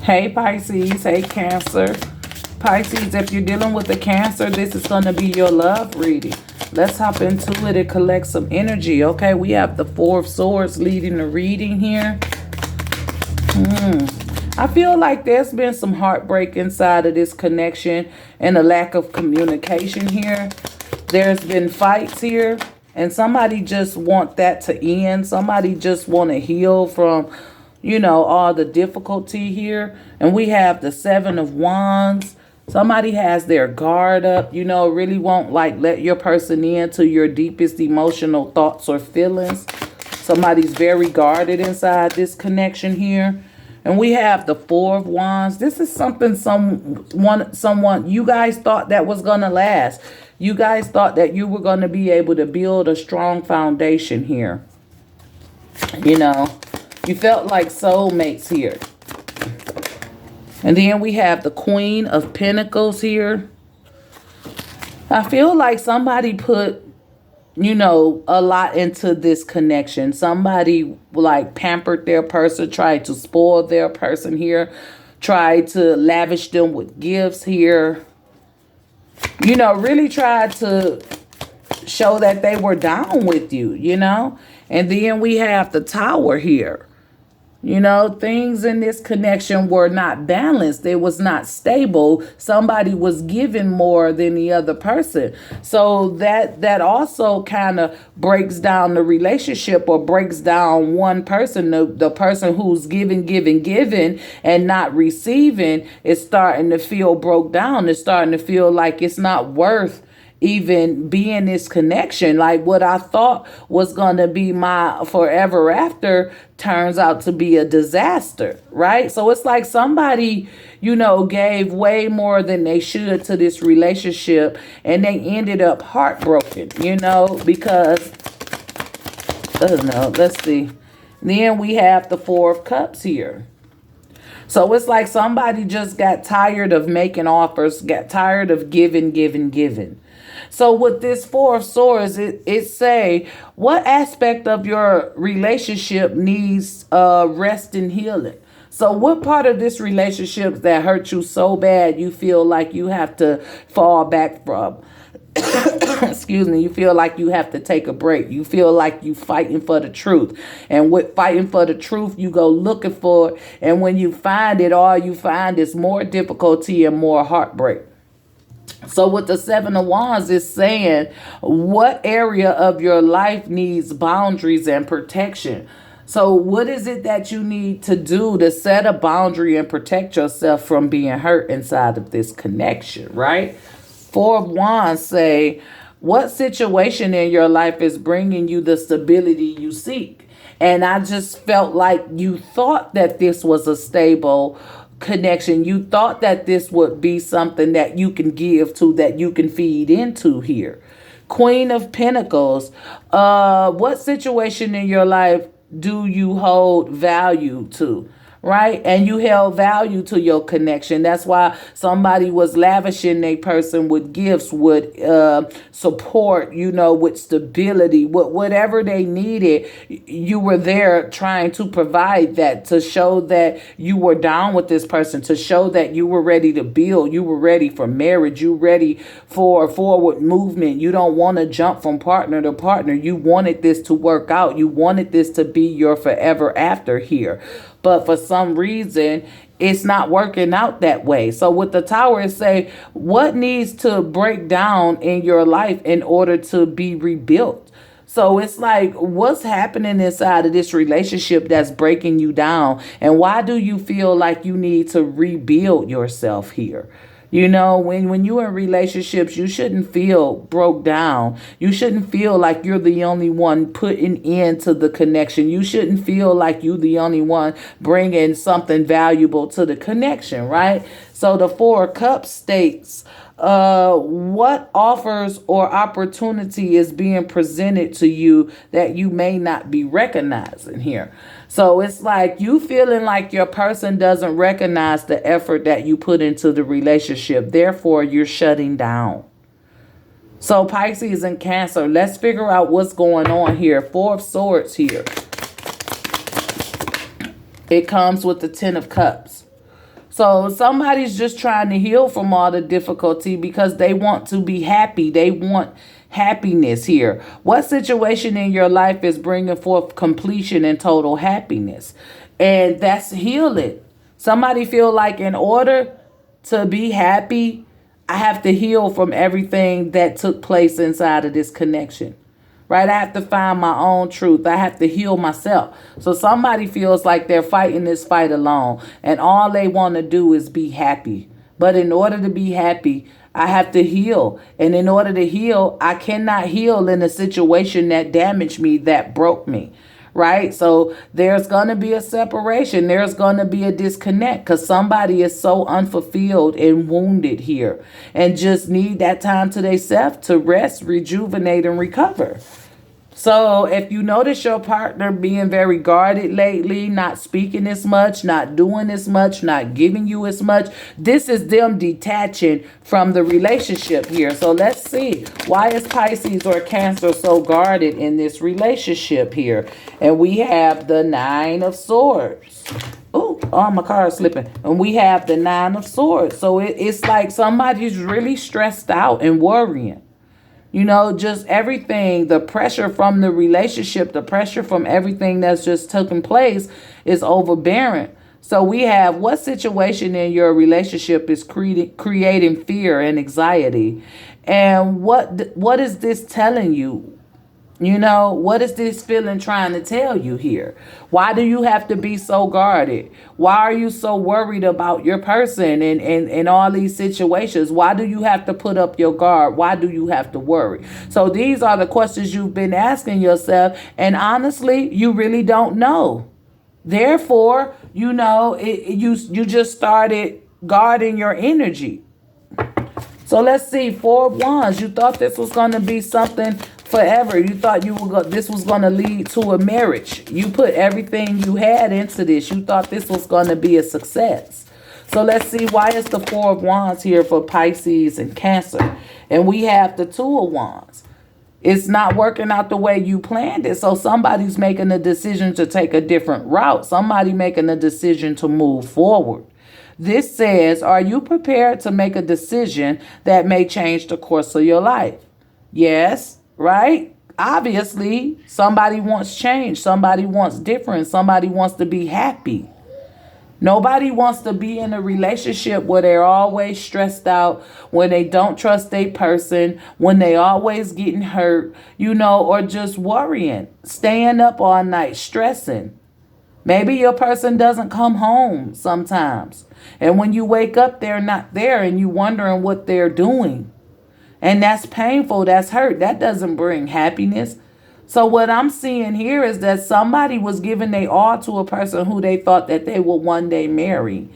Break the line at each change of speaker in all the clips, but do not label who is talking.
Hey Pisces, hey Cancer. Pisces, if you're dealing with a Cancer, this is going to be your love reading. Let's hop into it and collect some energy, okay? We have the Four of Swords leading the reading here. I feel like there's been some heartbreak inside of this connection and a lack of communication here. There's been fights here, and somebody just want that to end. Somebody just want to heal from, you know, all the difficulty here. And we have the Seven of Wands. Somebody has their guard up, you know, really won't like let your person into your deepest emotional thoughts or feelings. Somebody's very guarded inside this connection here. And we have the Four of Wands. This is something someone you guys thought that was going to last. You guys thought that you were going to be able to build a strong foundation here. You know, you felt like soulmates here. And then we have the Queen of Pentacles here. I feel like somebody put, you know, a lot into this connection. Somebody like pampered their person, tried to spoil their person here, tried to lavish them with gifts here. You know, really tried to show that they were down with you, you know. And then we have the Tower here. You know, things in this connection were not balanced. It was not stable. Somebody was giving more than the other person. So that also kind of breaks down the relationship, or breaks down one person. The person who's giving and not receiving is starting to feel broke down. It's starting to feel like it's not worth even be in this connection. Like what I thought was going to be my forever after turns out to be a disaster, right? So it's like somebody, you know, gave way more than they should to this relationship, and they ended up heartbroken, you know, because, I don't know, let's see. Then we have the Four of Cups here. So it's like somebody just got tired of making offers, got tired of giving. So with this Four of Swords, it say, what aspect of your relationship needs rest and healing? So what part of this relationship that hurt you so bad you feel like you have to fall back from? Excuse me. You feel like you have to take a break. You feel like you fighting for the truth. And with fighting for the truth, you go looking for it. And when you find it, all you find is more difficulty and more heartbreak. So with the Seven of Wands, is saying what area of your life needs boundaries and protection. So what is it that you need to do to set a boundary and protect yourself from being hurt inside of this connection, right? Four of Wands say, what situation in your life is bringing you the stability you seek? And I just felt like you thought that this was a stable connection. You thought that this would be something that you can give to, that you can feed into here. Queen of Pentacles. What situation in your life do you hold value to? Right? And you held value to your connection. That's why somebody was lavishing a person with gifts, with support, you know, with stability, with whatever they needed. You were there trying to provide that, to show that you were down with this person, to show that you were ready to build. You were ready for marriage. You ready for forward movement. You don't want to jump from partner to partner. You wanted this to work out. You wanted this to be your forever after here. But for some reason, it's not working out that way. So with the Tower, it say, what needs to break down in your life in order to be rebuilt? So it's like, what's happening inside of this relationship that's breaking you down? And why do you feel like you need to rebuild yourself here? You know, when you're in relationships, you shouldn't feel broke down. You shouldn't feel like you're the only one putting into the connection. You shouldn't feel like you're the only one bringing something valuable to the connection, right? So the Four of Cups states, what offers or opportunity is being presented to you that you may not be recognizing here? So it's like you feeling like your person doesn't recognize the effort that you put into the relationship. Therefore, you're shutting down. So Pisces and Cancer, let's figure out what's going on here. Four of Swords here. It comes with the Ten of Cups. So somebody's just trying to heal from all the difficulty because they want to be happy. They want happiness here. What situation in your life is bringing forth completion and total happiness? And that's healing. Somebody feel like in order to be happy, I have to heal from everything that took place inside of this connection. Right? I have to find my own truth. I have to heal myself. So somebody feels like they're fighting this fight alone and all they want to do is be happy. But in order to be happy, I have to heal. And in order to heal, I cannot heal in a situation that damaged me, that broke me. Right? So there's going to be a separation. There's going to be a disconnect because somebody is so unfulfilled and wounded here and just need that time to themselves to rest, rejuvenate, and recover. So if you notice your partner being very guarded lately, not speaking as much, not doing as much, not giving you as much, this is them detaching from the relationship here. So let's see, why is Pisces or Cancer so guarded in this relationship here? And we have the Nine of Swords. Oh, my car is slipping. And we have the Nine of Swords. So it's like somebody's really stressed out and worrying. You know, just everything, the pressure from the relationship, the pressure from everything that's just taken place is overbearing. So we have, what situation in your relationship is creating fear and anxiety? And what is this telling you? You know, what is this feeling trying to tell you here? Why do you have to be so guarded? Why are you so worried about your person and all these situations? Why do you have to put up your guard? Why do you have to worry? So these are the questions you've been asking yourself. And honestly, you really don't know. Therefore, you know, you just started guarding your energy. So let's see, Four of Wands. You thought this was going to be something forever. You thought this was going to lead to a marriage. You put everything you had into this. You thought this was going to be a success. So let's see, why is the Four of Wands here for Pisces and Cancer? And we have the Two of Wands. It's not working out the way you planned it. So somebody's making a decision to take a different route. Somebody making a decision to move forward. This says, are you prepared to make a decision that may change the course of your life? Yes, right? Obviously, somebody wants change. Somebody wants difference. Somebody wants to be happy. Nobody wants to be in a relationship where they're always stressed out, when they don't trust a person, when they always getting hurt, you know, or just worrying, staying up all night, stressing. Maybe your person doesn't come home sometimes. And when you wake up, they're not there and you wondering what they're doing. And that's painful. That's hurt. That doesn't bring happiness. So what I'm seeing here is that somebody was giving their all to a person who they thought that they would one day marry.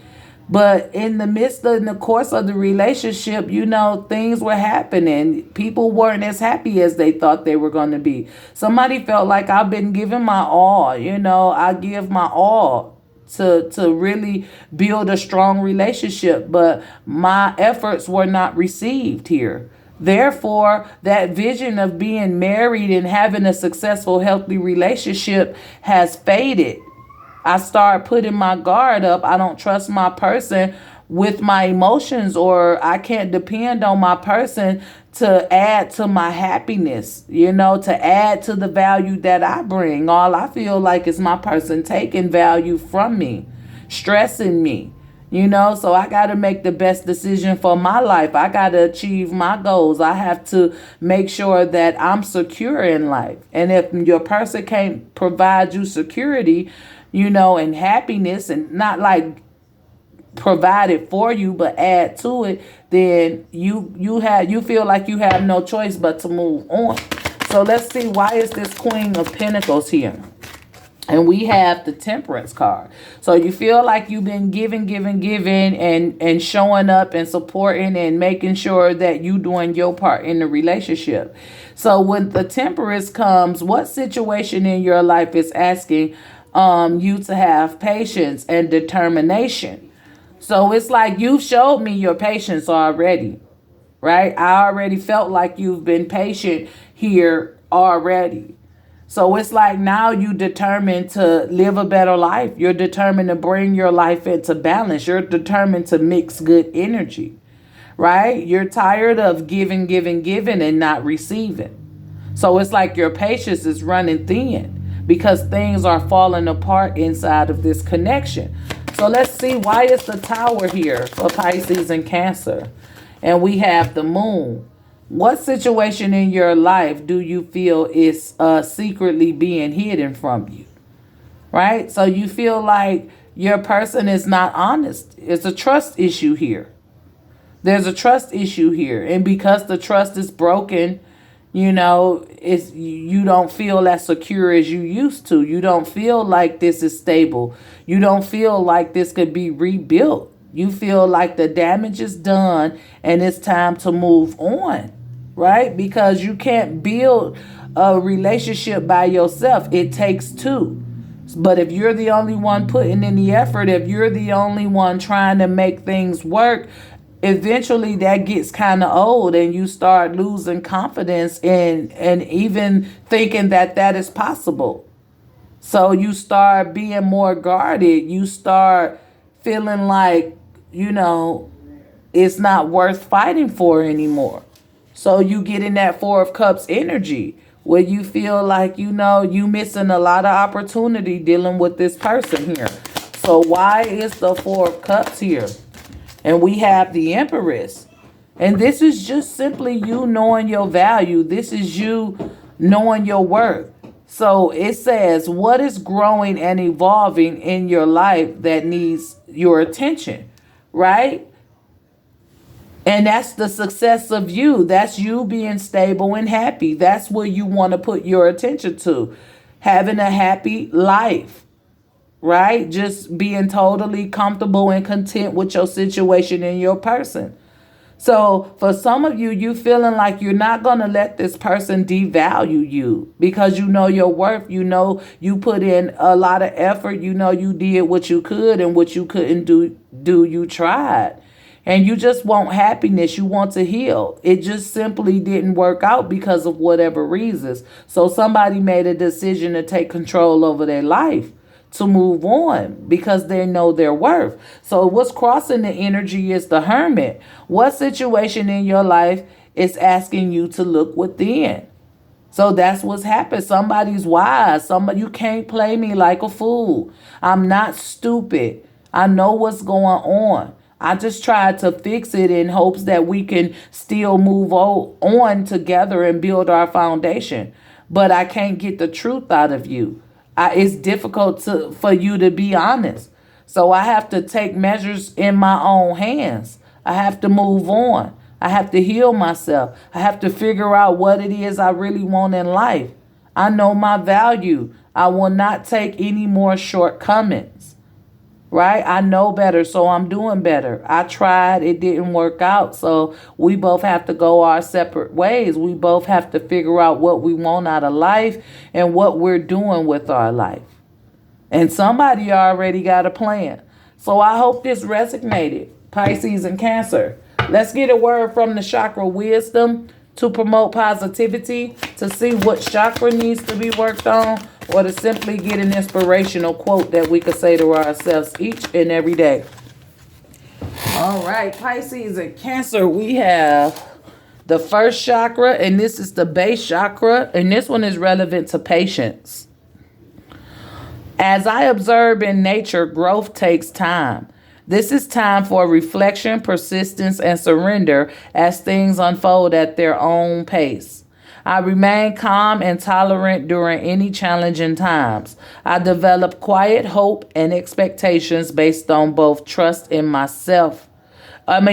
But in the course of the relationship, you know, things were happening. People weren't as happy as they thought they were going to be. Somebody felt like, I've been giving my all, you know, I give my all to really build a strong relationship, but my efforts were not received here. Therefore, that vision of being married and having a successful, healthy relationship has faded. I start putting my guard up. I don't trust my person with my emotions, or I can't depend on my person to add to my happiness, you know, to add to the value that I bring. All I feel like is my person taking value from me, stressing me, you know, so I got to make the best decision for my life. I got to achieve my goals. I have to make sure that I'm secure in life. And if your person can't provide you security, you know, and happiness, and not like provide it for you, but add to it, then you feel like you have no choice but to move on. So let's see, why is this Queen of Pentacles here? And we have the Temperance card. So you feel like you've been giving and showing up and supporting and making sure that you doing your part in the relationship. So when the Temperance comes, what situation in your life is asking you to have patience and determination? So it's like you've showed me your patience already, right? I already felt like you've been patient here already. So it's like now you determined to live a better life. You're determined to bring your life into balance. You're determined to mix good energy, right? You're tired of giving, giving, giving and not receiving. So it's like your patience is running thin because things are falling apart inside of this connection. So let's see, why is the Tower here for Pisces and Cancer? And we have the Moon. What situation in your life do you feel is secretly being hidden from you? Right? So you feel like your person is not honest. It's a trust issue here. There's a trust issue here. And because the trust is broken, you don't feel as secure as you used to. You don't feel like this is stable. You don't feel like this could be rebuilt. You feel like the damage is done and it's time to move on, right? Because you can't build a relationship by yourself. It takes two. But if you're the only one putting in the effort, if you're the only one trying to make things work, eventually that gets kind of old and you start losing confidence and even thinking that that is possible. So you start being more guarded. You start feeling like, it's not worth fighting for anymore. So you get in that Four of Cups energy where you feel like, you missing a lot of opportunity dealing with this person here. So why is the Four of Cups here? And we have the Empress. And this is just simply you knowing your value. This is you knowing your worth. So it says, what is growing and evolving in your life that needs your attention, right? And that's the success of you. That's you being stable and happy. That's where you want to put your attention to. Having a happy life, right? Just being totally comfortable and content with your situation and your person. So for some of you, you feeling like you're not going to let this person devalue you because you know your worth. You know you put in a lot of effort. You know you did what you could, and what you couldn't do you tried. And you just want happiness. You want to heal. It just simply didn't work out because of whatever reasons. So somebody made a decision to take control over their life, to move on because they know their worth. So what's crossing the energy is the Hermit. What situation in your life is asking you to look within? So that's what's happened. Somebody's wise. You can't play me like a fool. I'm not stupid. I know what's going on. I just tried to fix it in hopes that we can still move on together and build our foundation. But I can't get the truth out of you. It's difficult for you to be honest. So I have to take measures in my own hands. I have to move on. I have to heal myself. I have to figure out what it is I really want in life. I know my value. I will not take any more shortcomings. Right? I know better, so I'm doing better. I tried, it didn't work out. So we both have to go our separate ways. We both have to figure out what we want out of life and what we're doing with our life. And somebody already got a plan. So I hope this resonated, Pisces and Cancer. Let's get a word from the chakra wisdom to promote positivity, to see what chakra needs to be worked on, or to simply get an inspirational quote that we could say to ourselves each and every day. All right, Pisces and Cancer, we have the first chakra, and this is the base chakra, and this one is relevant to patience. As I observe in nature, growth takes time. This is time for reflection, persistence, and surrender as things unfold at their own pace. I remain calm and tolerant during any challenging times. I develop quiet hope and expectations based on trust both in myself and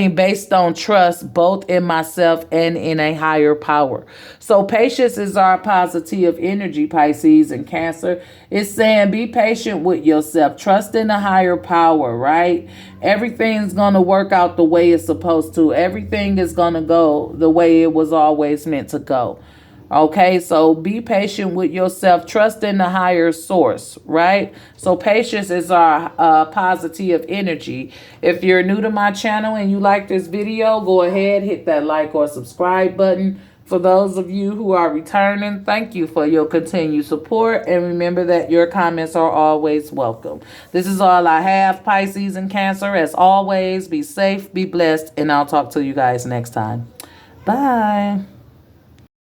in a higher power. So patience is our positive energy, Pisces and Cancer. It's saying be patient with yourself. Trust in a higher power, right? Everything's going to work out the way it's supposed to. Everything is going to go the way it was always meant to go. Okay, so be patient with yourself. Trust in the higher source, right? So patience is our positive energy. If you're new to my channel and you like this video, go ahead, hit that like or subscribe button. For those of you who are returning, thank you for your continued support. And remember that your comments are always welcome. This is all I have, Pisces and Cancer. As always, be safe, be blessed, and I'll talk to you guys next time. Bye.